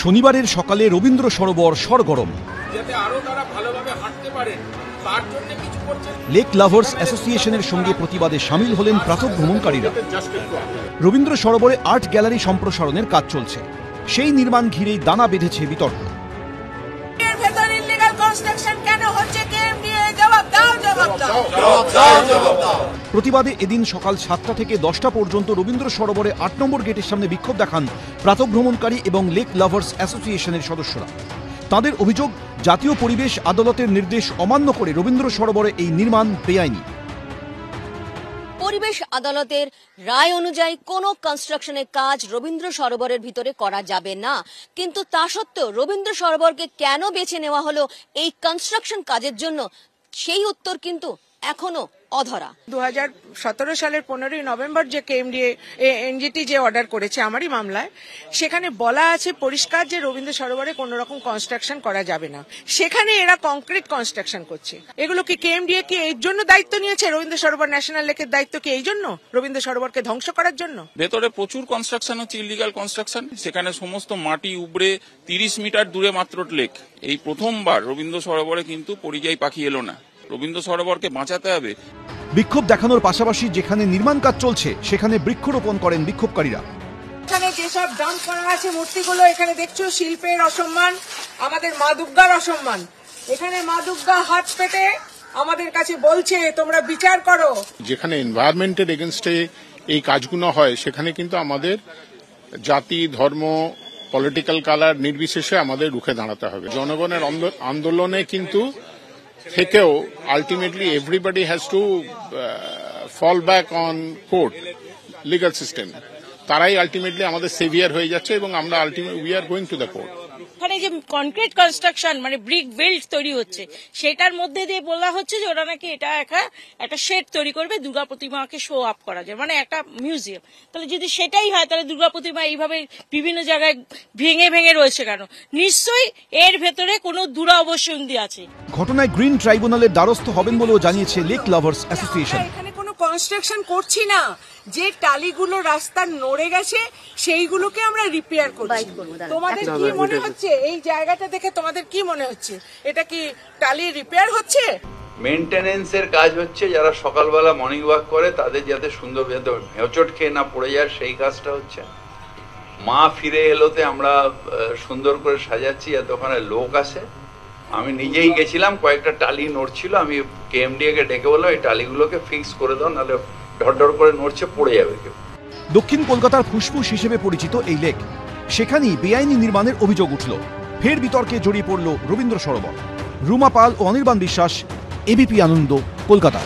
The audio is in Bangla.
শনিবারের সকালে রবীন্দ্র সরোবর সরগরম। লেক লাভার্স অ্যাসোসিয়েশনের সঙ্গে প্রতিবাদে সামিল হলেন প্রাতঃভ্রমণকারীরা। রবীন্দ্র সরোবরে আর্ট গ্যালারি সম্প্রসারণের কাজ চলছে, সেই নির্মাণ ঘিরেই দানা বেঁধেছে বিতর্ক। প্রতিবাদে এদিন সকাল 7টা থেকে 10টা পর্যন্ত রবীন্দ্র সরোবরে 8 নম্বর গেটের সামনে বিক্ষোভ দেখান প্রাতঃভ্রমণকারী এবং লেক লাভার্স অ্যাসোসিয়েশনের সদস্যরা। তাদের অভিযোগ, জাতীয় পরিবেশ আদালতের নির্দেশ অমান্য করে রবীন্দ্র সরোবরে এই নির্মাণ বেআইনি। পরিবেশ আদালতের রায় অনুযায়ী কোনো কনস্ট্রাকশনের কাজ রবীন্দ্র সরোবরের ভিতরে করা যাবে না, কিন্তু তা সত্ত্বেও রবীন্দ্র সরোবরকে কেন বেছে নেওয়া হলো এই কনস্ট্রাকশন কাজের জন্য, সেই উত্তর কিন্তু এখনো অধরা। 2017 সালের 15ই নভেম্বর যে কেএমডিএ এনজিটি যে অর্ডার করেছে আমারই মামলায়, সেখানে বলা আছে পরিষ্কার যে রবীন্দ্র সরোবরে কোনো রকম কনস্ট্রাকশন করা যাবে না। সেখানে এরা কংক্রিট কনস্ট্রাকশন করছে। এগুলো কি কেএমডিএ কি এই জন্য দায়িত্ব নিয়েছে? রবীন্দ্র সরোবর ন্যাশনাল লেকের দায়িত্ব কি এই জন্য রবীন্দ্র সরোবরকে ধ্বংস করার জন্য? ভেতরে প্রচুর কনস্ট্রাকশন হচ্ছে, ইলিগাল কনস্ট্রাকশন। সেখানে সমস্ত মাটি উপড়ে 30 মিটার দূরে মাত্র লেক। এই প্রথমবার রবীন্দ্র সরোবরে কিন্তু পরিযায়ী পাখি এলো না। রবীন্দ্র সরোবরকে বাঁচাতে হবে। বিক্ষোভ দেখানোর পাশাপাশি যেখানে নির্মাণ কাজ চলছে সেখানে বৃক্ষরোপণ করেন বিক্ষোভকারীরা। এখানে যেসব ডাম্প করা আছে মূর্তিগুলো, এখানে দেখছো শিল্পের অসম্মান, আমাদের মা দুর্গার অসম্মান। এখানে মা দুর্গা হাত পেতে আমাদের কাছে বলছে তোমরা বিচার করো। যেখানে এনভায়রনমেন্টের এগেনস্টে এই কাজগুলো হয় সেখানে কিন্তু আমাদের জাতি, ধর্ম, পলিটিক্যাল কালার নির্বিশেষে আমাদের রুখে দাঁড়াতে হবে। জনগণের আন্দোলনে কিন্তু থেকেও ultimately everybody has to fall back on court, legal system. তারাই আলটিমেটলি আমাদের সেভিয়ার হয়ে যাচ্ছে এবং আমরা ultimately we are going to the court. এখানে যে কনক্রিট কনস্ট্রাকশন মানে ব্রিক বিল্ড তৈরি হচ্ছে, সেটার মধ্যে দিয়ে বলা হচ্ছে যে ওরা নাকি এটা একটা শেড তৈরি করবে, দুর্গা প্রতিমাকে শো আপ করা যায়, মানে একটা মিউজিয়াম। তাহলে যদি সেটাই হয় তাহলে দুর্গা প্রতিমা এইভাবে বিভিন্ন জায়গায় ভেঙে ভেঙে রয়েছে কেন? নিশ্চয়ই এর ভেতরে কোনো দুরাবশ্যন্দি আছে। ঘটনায় গ্রিন ট্রাইব্যুনালের দ্বারস্থ হবেন বলেও জানিয়েছে লেক লাভার্স অ্যাসোসিয়েশন। এখানে কোনো কনস্ট্রাকশন করছি না, যে টালিগুলো রাস্তার নড়ে গেছে সেইগুলোকে আমরা রিপেয়ার করছি। তোমাদের কি মনে হচ্ছে এই জায়গাটা দেখে, তোমাদের কি মনে হচ্ছে এটা কি টালি রিপেয়ার হচ্ছে? মেইনটেনেন্সের কাজ হচ্ছে, যারা সকালবেলা মর্নিং ওয়াক করে তাদের যাতে সুন্দর হেঁচট খেয়ে না পড়ে যায় সেই কাজটা হচ্ছে। মা ফিরে এলোতে আমরা সুন্দর করে সাজাচ্ছি যাতে ওখানে লোক আসে। আমি নিজেই গেছিলাম, কয়েকটা টালি নড়ছিল, আমি কেএমডিএ কে ডেকে বললাম এই টালিগুলোকে ফিক্স করে দাও, নাহলে ঢড় করে নড়ছে, পড়ে যাবে কেউ। দক্ষিণ কলকাতার ফুসফুস হিসেবে পরিচিত এই লেক, সেখানেই বেআইনি নির্মাণের অভিযোগ উঠল। ফের বিতর্কে জড়িয়ে পড়ল রবীন্দ্র সরোবর। রুমা পাল ও অনির্বাণ বিশ্বাস, এবিপি আনন্দ, কলকাতা।